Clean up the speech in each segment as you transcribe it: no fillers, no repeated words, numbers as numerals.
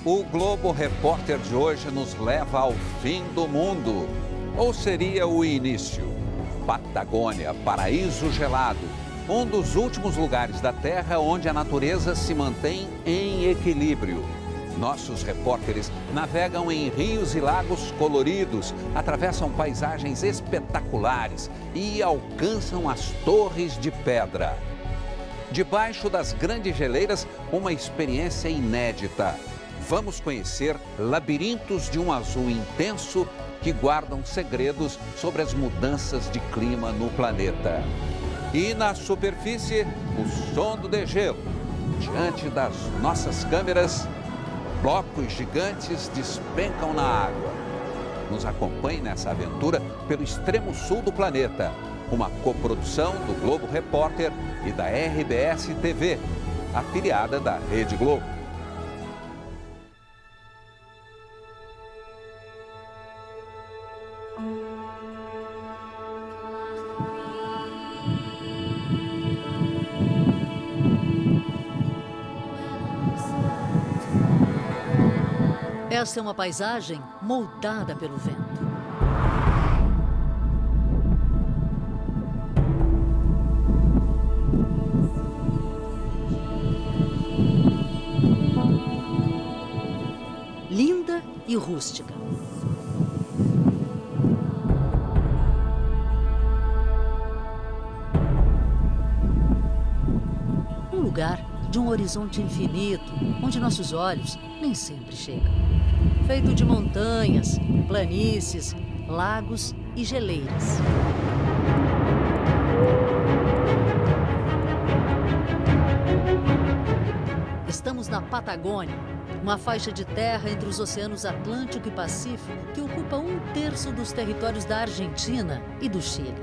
O Globo Repórter de hoje nos leva ao fim do mundo. Ou seria o início? Patagônia, paraíso gelado. Um dos últimos lugares da Terra onde a natureza se mantém em equilíbrio. Nossos repórteres navegam em rios e lagos coloridos, atravessam paisagens espetaculares e alcançam as torres de pedra. Debaixo das grandes geleiras, uma experiência inédita. Vamos conhecer labirintos de um azul intenso que guardam segredos sobre as mudanças de clima no planeta. E na superfície, o som do degelo. Diante das nossas câmeras, blocos gigantes despencam na água. Nos acompanhe nessa aventura pelo extremo sul do planeta. Uma coprodução do Globo Repórter e da RBS TV, afiliada da Rede Globo. Esta é uma paisagem moldada pelo vento. Linda e rústica. Um lugar de um horizonte infinito, onde nossos olhos nem sempre chegam. Feito de montanhas, planícies, lagos e geleiras. Estamos na Patagônia, uma faixa de terra entre os oceanos Atlântico e Pacífico que ocupa 1/3 dos territórios da Argentina e do Chile.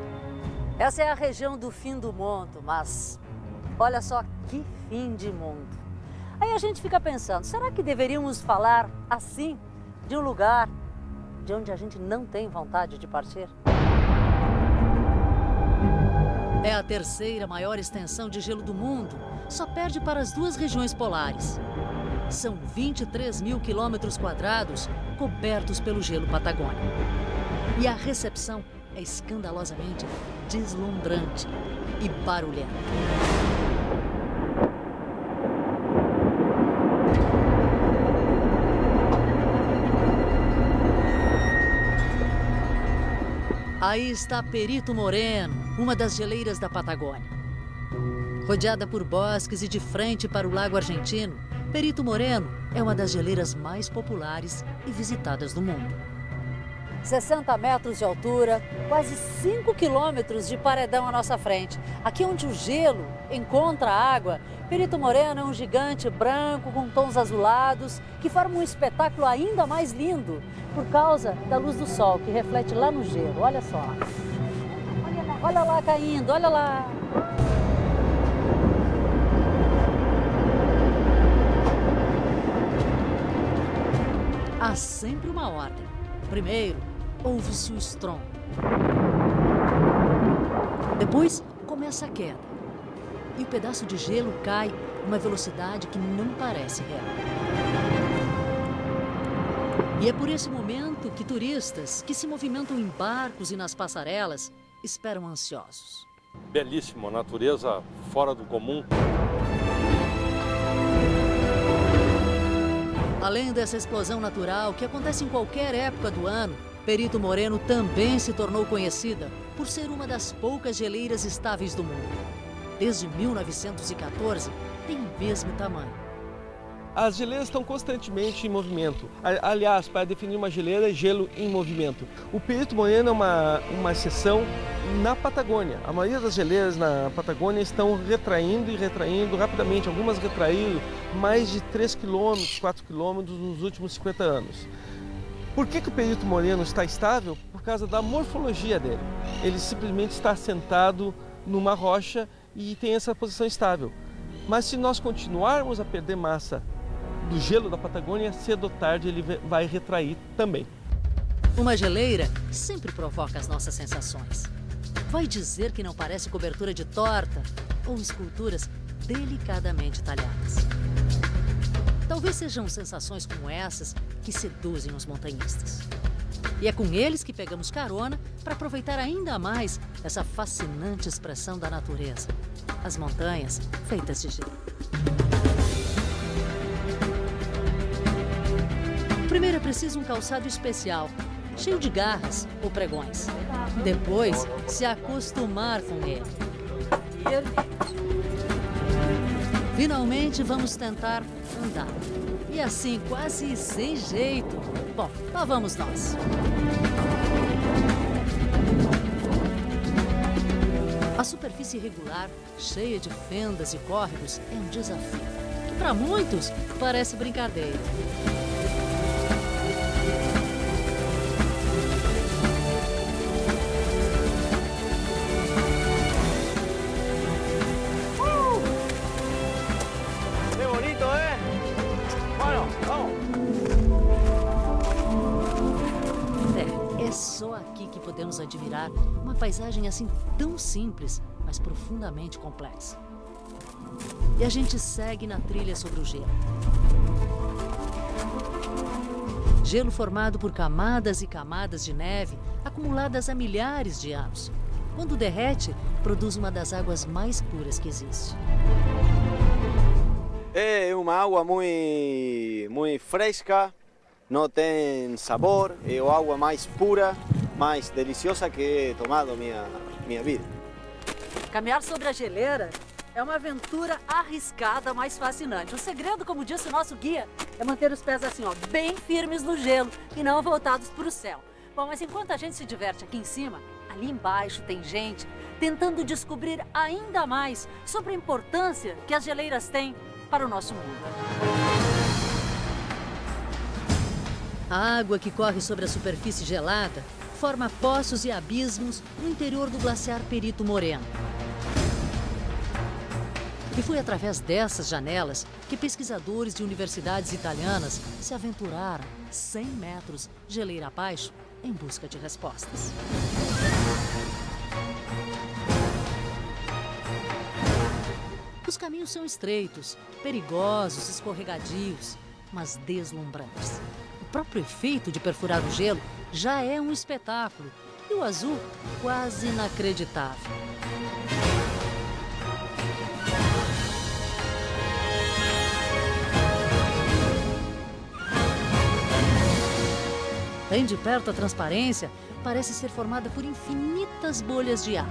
Essa é a região do fim do mundo, mas olha só que fim de mundo. Aí a gente fica pensando, será que deveríamos falar assim de um lugar de onde a gente não tem vontade de partir? É a terceira maior extensão de gelo do mundo, só perde para as duas regiões polares. São 23 mil quilômetros quadrados cobertos pelo gelo patagônico. E a recepção é escandalosamente deslumbrante e barulhenta. Aí está Perito Moreno, uma das geleiras da Patagônia. Rodeada por bosques e de frente para o Lago Argentino, Perito Moreno é uma das geleiras mais populares e visitadas do mundo. 60 metros de altura, quase 5 quilômetros de paredão à nossa frente. Aqui onde o gelo encontra a água, Perito Moreno é um gigante branco com tons azulados que forma um espetáculo ainda mais lindo por causa da luz do sol que reflete lá no gelo. Olha só. Olha lá caindo, olha lá. Há sempre uma ordem. Primeiro, ouve-se o estrondo. Depois, começa a queda. E o pedaço de gelo cai numa velocidade que não parece real. E é por esse momento que turistas que se movimentam em barcos e nas passarelas esperam ansiosos. Belíssimo, a natureza fora do comum. Além dessa explosão natural que acontece em qualquer época do ano, Perito Moreno também se tornou conhecida por ser uma das poucas geleiras estáveis do mundo. Desde 1914, tem o mesmo tamanho. As geleiras estão constantemente em movimento. Aliás, para definir uma geleira, é gelo em movimento. O Perito Moreno é uma exceção na Patagônia. A maioria das geleiras na Patagônia estão retraindo e retraindo rapidamente. Algumas retraíram mais de 3 km, 4 km nos últimos 50 anos. Por que o Perito Moreno está estável? Por causa da morfologia dele. Ele simplesmente está assentado numa rocha e tem essa posição estável. Mas se nós continuarmos a perder massa do gelo da Patagônia, cedo ou tarde ele vai retrair também. Uma geleira sempre provoca as nossas sensações. Vai dizer que não parece cobertura de torta ou esculturas delicadamente talhadas. Talvez sejam sensações como essas que seduzem os montanhistas. E é com eles que pegamos carona para aproveitar ainda mais essa fascinante expressão da natureza. As montanhas feitas de gelo. Primeiro é preciso um calçado especial, cheio de garras ou pregões. Depois, se acostumar com ele. Finalmente, vamos tentar andar. E assim, quase sem jeito. Bom, lá vamos nós. A superfície irregular, cheia de fendas e córregos, é um desafio, que para muitos parece brincadeira. Que bonito, ¿eh? Bueno, vamos. É só aqui que podemos admirar uma paisagem assim tão simples, mas profundamente complexa. E a gente segue na trilha sobre o gelo. Gelo formado por camadas e camadas de neve acumuladas há milhares de anos. Quando derrete, produz uma das águas mais puras que existe. É uma água muito fresca, não tem sabor, é a água mais pura, mais deliciosa que he tomado minha vida. Caminhar sobre a geleira é uma aventura arriscada, mas fascinante. O segredo, como disse o nosso guia, é manter os pés assim, ó, bem firmes no gelo e não voltados para o céu. Bom, mas enquanto a gente se diverte aqui em cima, ali embaixo tem gente tentando descobrir ainda mais sobre a importância que as geleiras têm para o nosso mundo. A água que corre sobre a superfície gelada forma poços e abismos no interior do glaciar Perito Moreno. E foi através dessas janelas que pesquisadores de universidades italianas se aventuraram 100 metros geleira abaixo em busca de respostas. Os caminhos são estreitos, perigosos, escorregadios, mas deslumbrantes. O próprio efeito de perfurar o gelo já é um espetáculo e o azul quase inacreditável. Bem de perto, a transparência parece ser formada por infinitas bolhas de ar.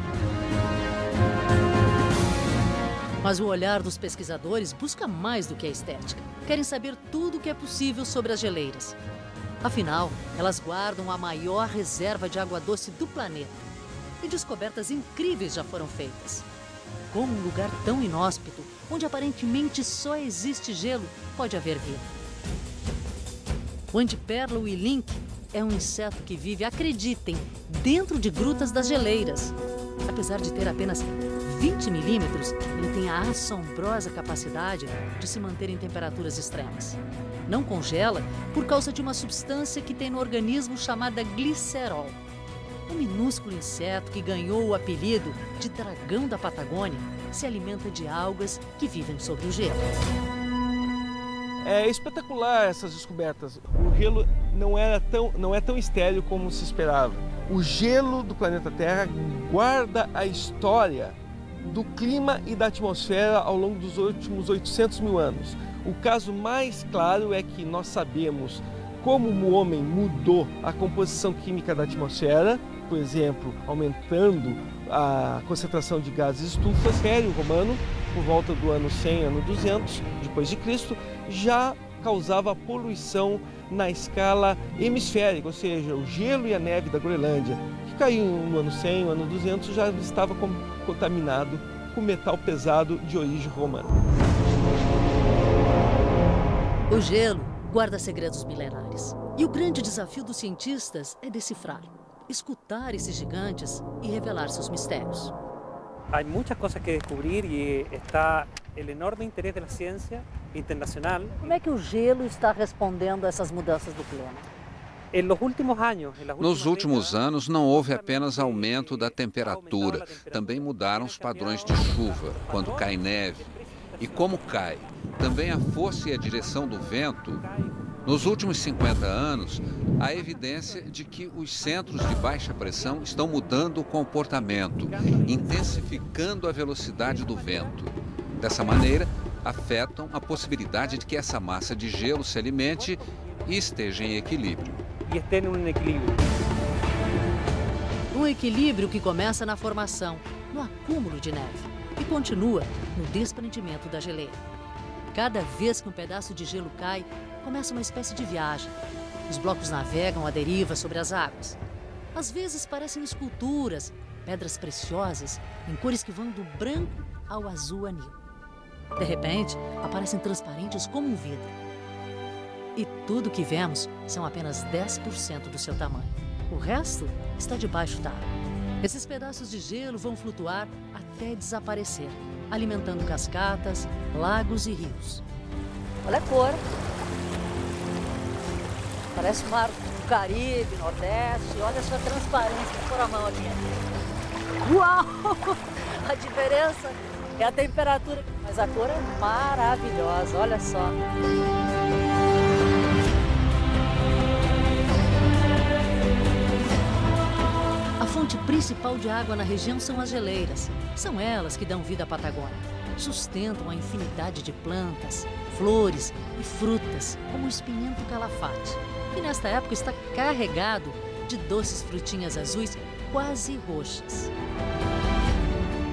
Mas o olhar dos pesquisadores busca mais do que a estética. Querem saber tudo o que é possível sobre as geleiras. Afinal, elas guardam a maior reserva de água doce do planeta. E descobertas incríveis já foram feitas. Como um lugar tão inóspito, onde aparentemente só existe gelo, pode haver vida. O andiperla uilink é um inseto que vive, acreditem, dentro de grutas das geleiras. Apesar de ter apenas 20 milímetros, ele tem a assombrosa capacidade de se manter em temperaturas extremas. Não congela por causa de uma substância que tem no organismo chamada glicerol. Um minúsculo inseto que ganhou o apelido de dragão da Patagônia se alimenta de algas que vivem sobre o gelo. É espetacular essas descobertas. O gelo não é tão estéril como se esperava. O gelo do planeta Terra guarda a história do clima e da atmosfera ao longo dos últimos 800 mil anos. O caso mais claro é que nós sabemos como o homem mudou a composição química da atmosfera, por exemplo, aumentando a concentração de gases estufas. O Império Romano, por volta do ano 100, ano 200, depois de Cristo, já causava poluição na escala hemisférica, ou seja, o gelo e a neve da Groenlândia, que caiu no ano 100, no ano 200, já estava contaminado com metal pesado de origem romana. O gelo guarda segredos milenares. E o grande desafio dos cientistas é decifrar, escutar esses gigantes e revelar seus mistérios. Hay muchas cosas que descubrir y está el enorme interés de la ciencia internacional. Como é que o gelo está respondendo a essas mudanças do clima? Nos últimos anos, não houve apenas aumento da temperatura, também mudaram os padrões de chuva, quando cai neve. e como cai, também a força e a direção do vento, nos últimos 50 anos, há evidência de que os centros de baixa pressão estão mudando o comportamento, intensificando a velocidade do vento. Dessa maneira, afetam a possibilidade de que essa massa de gelo se alimente e esteja em equilíbrio. E esteja em equilíbrio. Um equilíbrio que começa na formação, no acúmulo de neve, e continua no desprendimento da geleira. Cada vez que um pedaço de gelo cai, começa uma espécie de viagem. Os blocos navegam à deriva sobre as águas. Às vezes parecem esculturas, pedras preciosas, em cores que vão do branco ao azul anil. De repente, aparecem transparentes como um vidro. E tudo que vemos são apenas 10% do seu tamanho. O resto está debaixo d'água. Esses pedaços de gelo vão flutuar até desaparecer, alimentando cascatas, lagos e rios. Olha a cor. Parece o mar do Caribe, Nordeste. Olha a sua transparência. Vou pôr a mão aqui. Uau! A diferença é a temperatura. Mas a cor é maravilhosa. Olha só. A fonte principal de água na região são as geleiras. São elas que dão vida à Patagônia. Sustentam a infinidade de plantas, flores e frutas, como o espinhento calafate, que nesta época está carregado de doces frutinhas azuis quase roxas.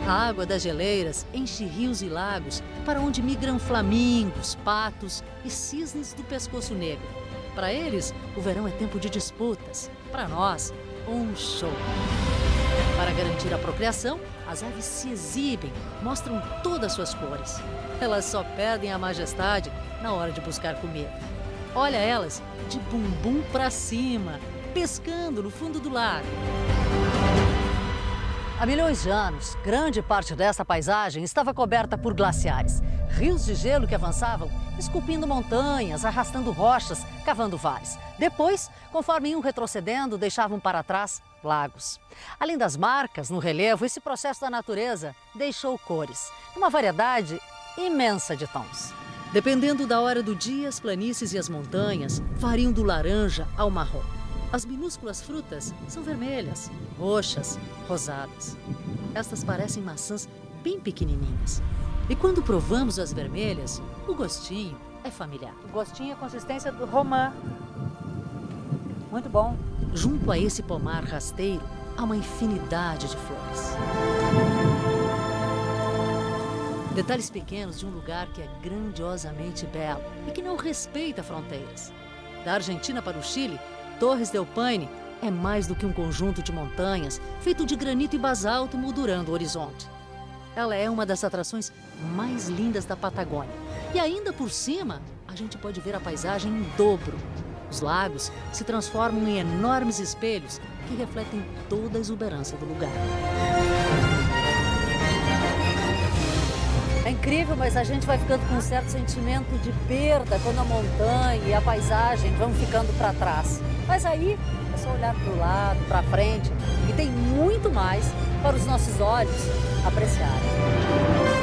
A água das geleiras enche rios e lagos para onde migram flamingos, patos e cisnes do pescoço negro. Para eles, o verão é tempo de disputas. Para nós, um show. Para garantir a procriação, as aves se exibem, mostram todas as suas cores. Elas só perdem a majestade na hora de buscar comida. Olha elas de bumbum para cima, pescando no fundo do lago. Há milhões de anos, grande parte dessa paisagem estava coberta por glaciares. Rios de gelo que avançavam, esculpindo montanhas, arrastando rochas, cavando vales. Depois, conforme iam retrocedendo, deixavam para trás lagos. Além das marcas no relevo, esse processo da natureza deixou cores, uma variedade imensa de tons. Dependendo da hora do dia, as planícies e as montanhas variam do laranja ao marrom. As minúsculas frutas são vermelhas, roxas, rosadas. Estas parecem maçãs bem pequenininhas. E quando provamos as vermelhas, o gostinho é familiar. O gostinho é a consistência do romã. Muito bom. Junto a esse pomar rasteiro, há uma infinidade de flores. Detalhes pequenos de um lugar que é grandiosamente belo e que não respeita fronteiras. Da Argentina para o Chile, Torres del Paine é mais do que um conjunto de montanhas feito de granito e basalto moldurando o horizonte. Ela é uma das atrações mais lindas da Patagônia. E ainda por cima, a gente pode ver a paisagem em dobro. Os lagos se transformam em enormes espelhos que refletem toda a exuberância do lugar. É incrível, mas a gente vai ficando com um certo sentimento de perda quando a montanha e a paisagem vão ficando para trás. Mas aí é só olhar para o lado, para frente, e tem muito mais para os nossos olhos apreciarem.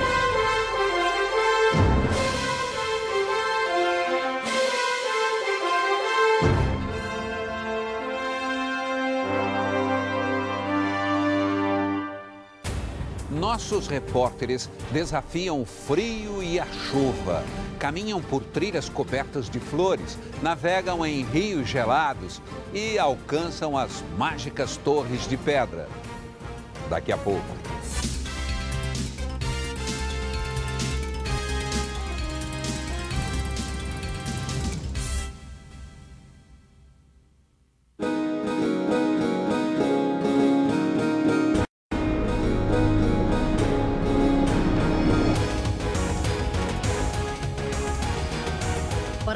Nossos repórteres desafiam o frio e a chuva, caminham por trilhas cobertas de flores, navegam em rios gelados e alcançam as mágicas Torres de Pedra. Daqui a pouco.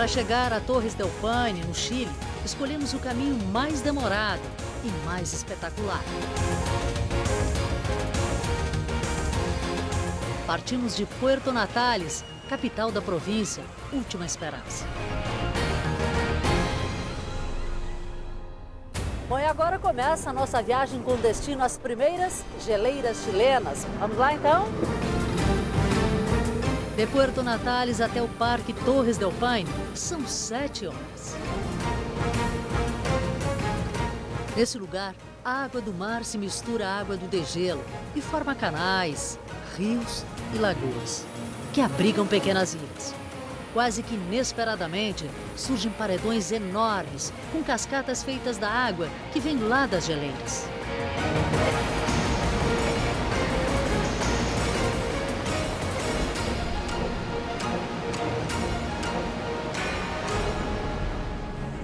Para chegar a Torres del Paine, no Chile, escolhemos o caminho mais demorado e mais espetacular. Partimos de Puerto Natales, capital da província, Última Esperança. Bom, e agora começa a nossa viagem com destino às primeiras geleiras chilenas. Vamos lá, então? De Puerto Natales até o Parque Torres del Paine, são 7 horas. Nesse lugar, a água do mar se mistura à água do degelo e forma canais, rios e lagoas, que abrigam pequenas ilhas. Quase que inesperadamente, surgem paredões enormes, com cascatas feitas da água que vem lá das geleiras.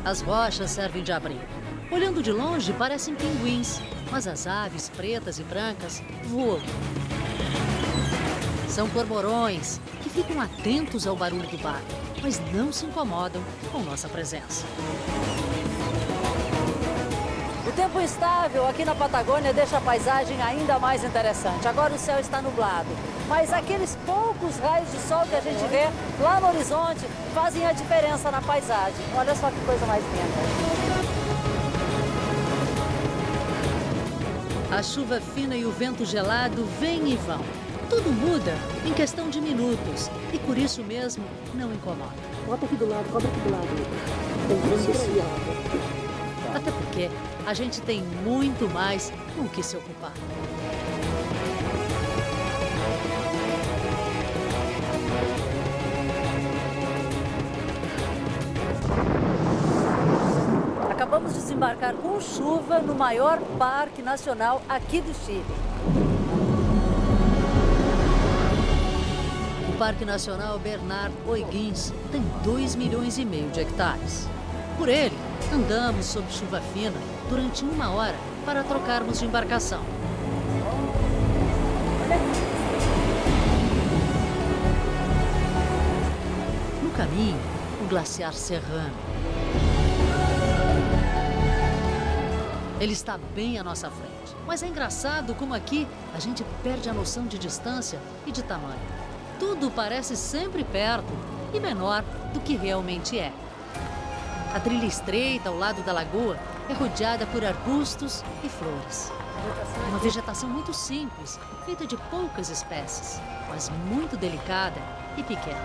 As rochas servem de abrigo. Olhando de longe, parecem pinguins, mas as aves pretas e brancas voam. São cormorões que ficam atentos ao barulho do barco, mas não se incomodam com nossa presença. O tempo instável aqui na Patagônia deixa a paisagem ainda mais interessante. Agora o céu está nublado, mas aqueles poucos raios de sol que a gente vê lá no horizonte fazem a diferença na paisagem. Olha só que coisa mais linda. A chuva fina e o vento gelado vêm e vão. Tudo muda em questão de minutos e por isso mesmo não incomoda. Bota aqui do lado, cobra aqui do lado. Até porque a gente tem muito mais com o que se ocupar. Acabamos de desembarcar com chuva no maior parque nacional aqui do Chile. O Parque Nacional Bernard O'Higgins tem 2,5 milhões de hectares. Por ele, andamos sob chuva fina durante 1 hora para trocarmos de embarcação. No caminho, o glaciar Serrano. Ele está bem à nossa frente, mas é engraçado como aqui a gente perde a noção de distância e de tamanho. Tudo parece sempre perto e menor do que realmente é. A trilha estreita ao lado da lagoa é rodeada por arbustos e flores. Uma vegetação muito simples, feita de poucas espécies, mas muito delicada e pequena.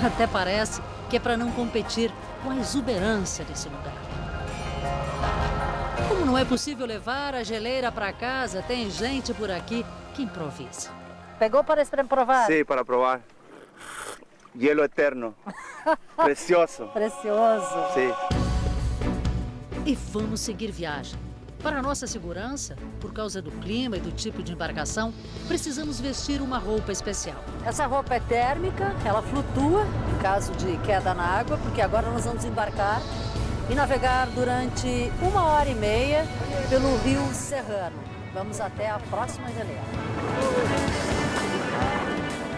Até parece que é para não competir com a exuberância desse lugar. Como não é possível levar a geleira para casa, tem gente por aqui que improvisa. Pegou para provar? Sí, para probar. Hielo eterno. Precioso. Precioso. Sí. E vamos seguir viagem. Para nossa segurança, por causa do clima e do tipo de embarcação, precisamos vestir uma roupa especial. Essa roupa é térmica, ela flutua em caso de queda na água, porque agora nós vamos embarcar e navegar durante 1h30 pelo rio Serrano. Vamos até a próxima geleira.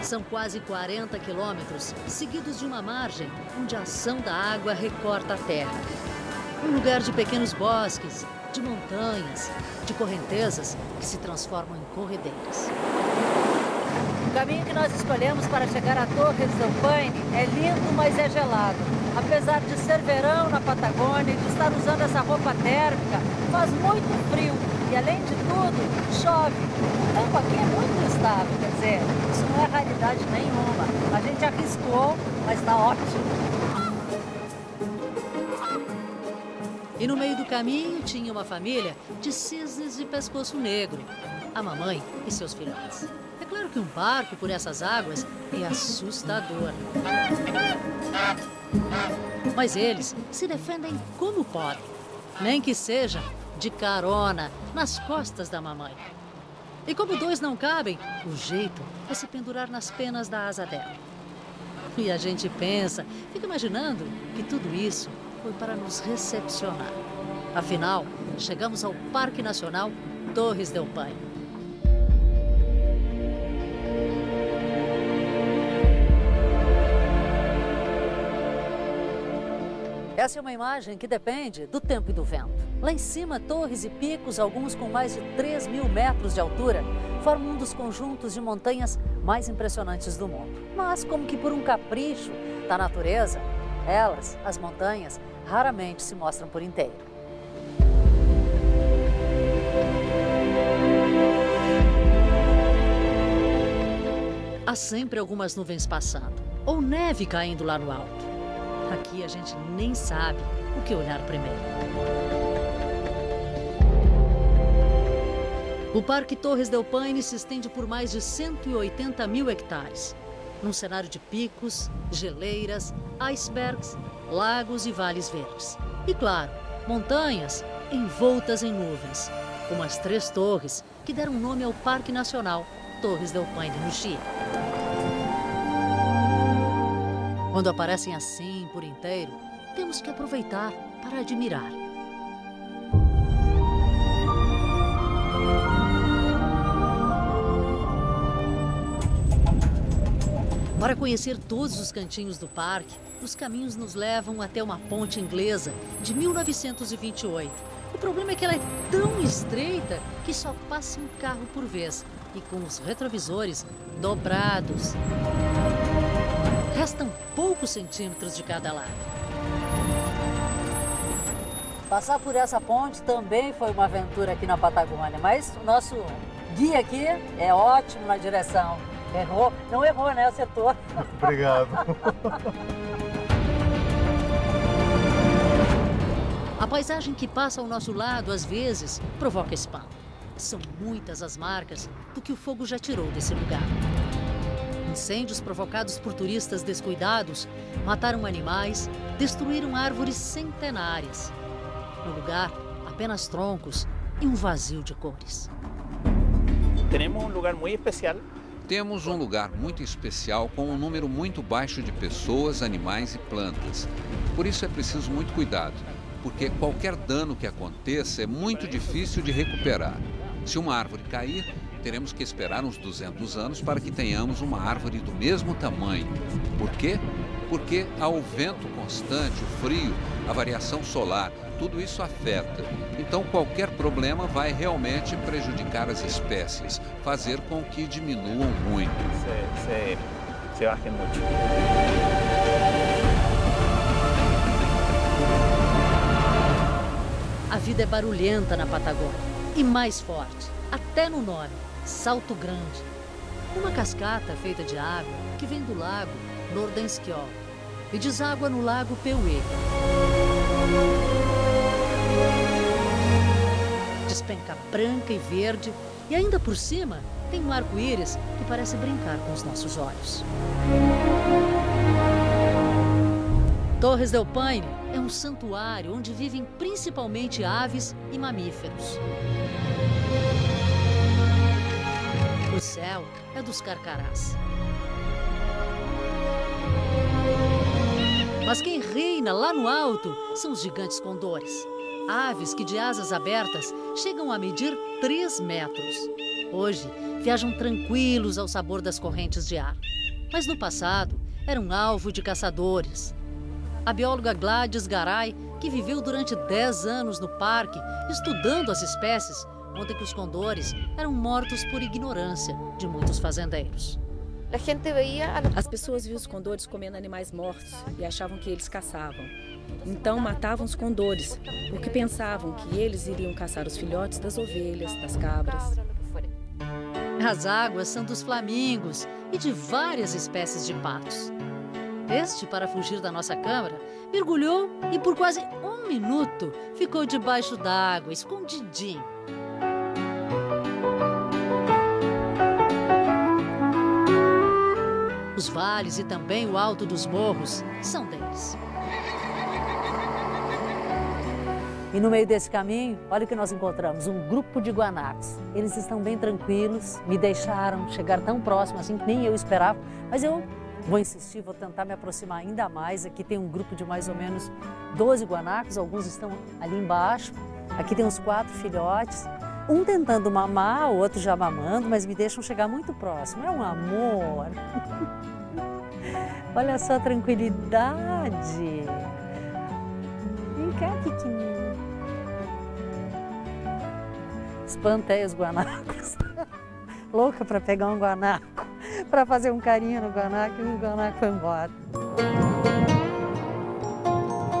São quase 40 quilômetros, seguidos de uma margem onde a ação da água recorta a terra. Um lugar de pequenos bosques, de montanhas, de correntezas que se transformam em corredeiras. O caminho que nós escolhemos para chegar a Torres del Paine é lindo, mas é gelado. Apesar de ser verão na Patagônia e de estar usando essa roupa térmica, faz muito frio e, além de tudo, chove. O tempo aqui é muito instável, quer dizer, isso não é realidade nenhuma. A gente arriscou, mas está ótimo. E no meio do caminho tinha uma família de cisnes de pescoço negro, a mamãe e seus filhotes. É claro que um barco por essas águas é assustador. Mas eles se defendem como podem, nem que seja de carona nas costas da mamãe. E como 2 não cabem, o jeito é se pendurar nas penas da asa dela. E a gente pensa, fica imaginando que tudo isso foi para nos recepcionar. Afinal, chegamos ao Parque Nacional Torres del Paine. Essa é uma imagem que depende do tempo e do vento. Lá em cima, torres e picos, alguns com mais de 3.000 metros de altura, formam um dos conjuntos de montanhas mais impressionantes do mundo. Mas, como que por um capricho da natureza, elas, as montanhas, raramente se mostram por inteiro. há sempre algumas nuvens passando, ou neve caindo lá no alto. Aqui a gente nem sabe o que olhar primeiro. O Parque Torres del Paine se estende por mais de 180 mil hectares, num cenário de picos, geleiras, icebergs, lagos e vales verdes. E claro, montanhas envoltas em nuvens, como as 3 torres que deram nome ao Parque Nacional Torres del Paine, no Chile. Quando aparecem assim por inteiro, temos que aproveitar para admirar. Para conhecer todos os cantinhos do parque, os caminhos nos levam até uma ponte inglesa de 1928. O problema é que ela é tão estreita que só passa um carro por vez e com os retrovisores dobrados. Restam poucos centímetros de cada lado. Passar por essa ponte também foi uma aventura aqui na Patagônia, mas o nosso guia aqui é ótimo na direção. Errou? Não errou, né? Acertou. Obrigado. A paisagem que passa ao nosso lado, às vezes, provoca espanto. São muitas as marcas do que o fogo já tirou desse lugar. Incêndios provocados por turistas descuidados mataram animais, destruíram árvores centenárias. No lugar, apenas troncos e um vazio de cores. Temos um lugar muito especial. Temos um lugar muito especial com um número muito baixo de pessoas, animais e plantas. Por isso é preciso muito cuidado, porque qualquer dano que aconteça é muito difícil de recuperar. Se uma árvore cair, teremos que esperar uns 200 anos para que tenhamos uma árvore do mesmo tamanho. Por quê? Porque há o vento constante, o frio, a variação solar, tudo isso afeta. Então qualquer problema vai realmente prejudicar as espécies, fazer com que diminuam muito. Se baje muito. A vida é barulhenta na Patagônia e mais forte, até no nome, Salto Grande. Uma cascata feita de água que vem do lago Nordenskiöld e deságua no lago Peué. Despenca branca e verde e ainda por cima tem um arco-íris que parece brincar com os nossos olhos. Torres del Paine é um santuário onde vivem principalmente aves e mamíferos. O céu é dos carcarás. Mas quem reina lá no alto são os gigantes condores. Aves que de asas abertas chegam a medir 3 metros. Hoje viajam tranquilos ao sabor das correntes de ar. Mas no passado eram alvo de caçadores. A bióloga Gladys Garay, que viveu durante 10 anos no parque estudando as espécies, conta que os condores eram mortos por ignorância de muitos fazendeiros. As pessoas viam os condores comendo animais mortos e achavam que eles caçavam. Então matavam os condores, porque pensavam que eles iriam caçar os filhotes das ovelhas, das cabras. As águas são dos flamingos e de várias espécies de patos. Este, para fugir da nossa câmara, mergulhou e por quase 1 minuto ficou debaixo d'água, escondidinho. Os vales e também o alto dos morros são deles. E no meio desse caminho, olha o que nós encontramos, um grupo de guanacos. Eles estão bem tranquilos, me deixaram chegar tão próximo assim que nem eu esperava, mas eu vou insistir, vou tentar me aproximar ainda mais. Aqui tem um grupo de mais ou menos 12 guanacos, alguns estão ali embaixo. Aqui tem uns 4 filhotes, um tentando mamar, o outro já mamando, mas me deixam chegar muito próximo. É um amor. Olha só a tranquilidade. Vem cá, pequenininho. Espantei os guanacos. Louca para pegar um guanaco, para fazer um carinho no guanaco e o guanaco foi embora.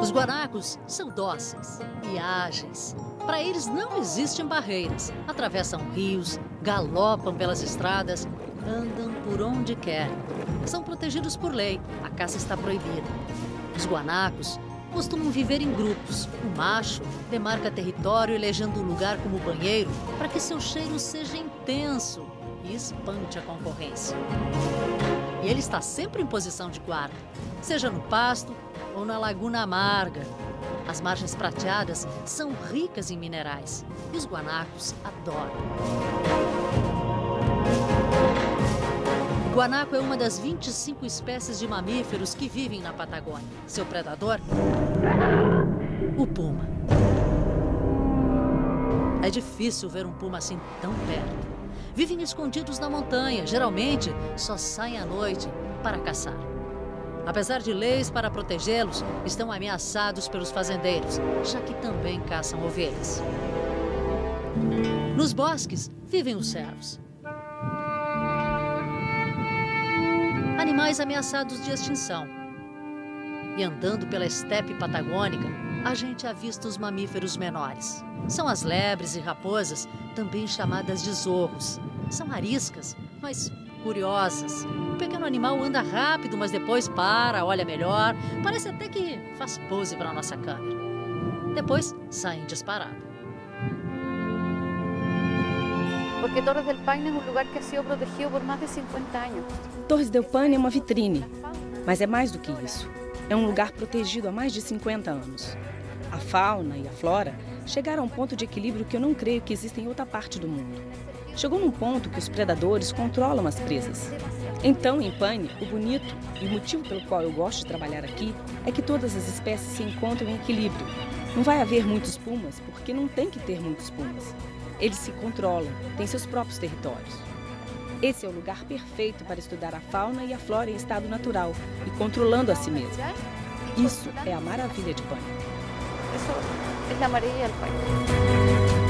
Os guanacos são dóceis e ágeis. Para eles não existem barreiras. Atravessam rios, galopam pelas estradas andam por onde querem. São protegidos por lei, a caça está proibida. Os guanacos costumam viver em grupos. O macho demarca território elegendo um lugar como banheiro para que seu cheiro seja intenso e espante a concorrência. E ele está sempre em posição de guarda, seja no pasto ou na Laguna Amarga. As margens prateadas são ricas em minerais e os guanacos adoram. O guanaco é uma das 25 espécies de mamíferos que vivem na Patagônia. Seu predador? O puma. É difícil ver um puma assim tão perto. Vivem escondidos na montanha, geralmente só saem à noite para caçar. Apesar de leis para protegê-los, estão ameaçados pelos fazendeiros, já que também caçam ovelhas. Nos bosques vivem os cervos. Animais ameaçados de extinção. E andando pela estepe patagônica, a gente avista os mamíferos menores. São as lebres e raposas, também chamadas de zorros. São ariscas, mas curiosas. O pequeno animal anda rápido, mas depois para, olha melhor. Parece até que faz pose para a nossa câmera. Depois saem disparado. Porque Torres del Paine é um lugar que ha sido protegido por mais de 50 anos. Torres del Paine é uma vitrine, mas é mais do que isso. É um lugar protegido há mais de 50 anos. A fauna e a flora chegaram a um ponto de equilíbrio que eu não creio que exista em outra parte do mundo. Chegou num ponto que os predadores controlam as presas. Então, em Paine, o bonito e o motivo pelo qual eu gosto de trabalhar aqui é que todas as espécies se encontram em equilíbrio. Não vai haver muitos pumas, porque não tem que ter muitos pumas. Eles se controlam, têm seus próprios territórios. Esse é o lugar perfeito para estudar a fauna e a flora em estado natural e controlando a si mesmo. Isso é a maravilha de Paine. Isso é a maravilha de Paine.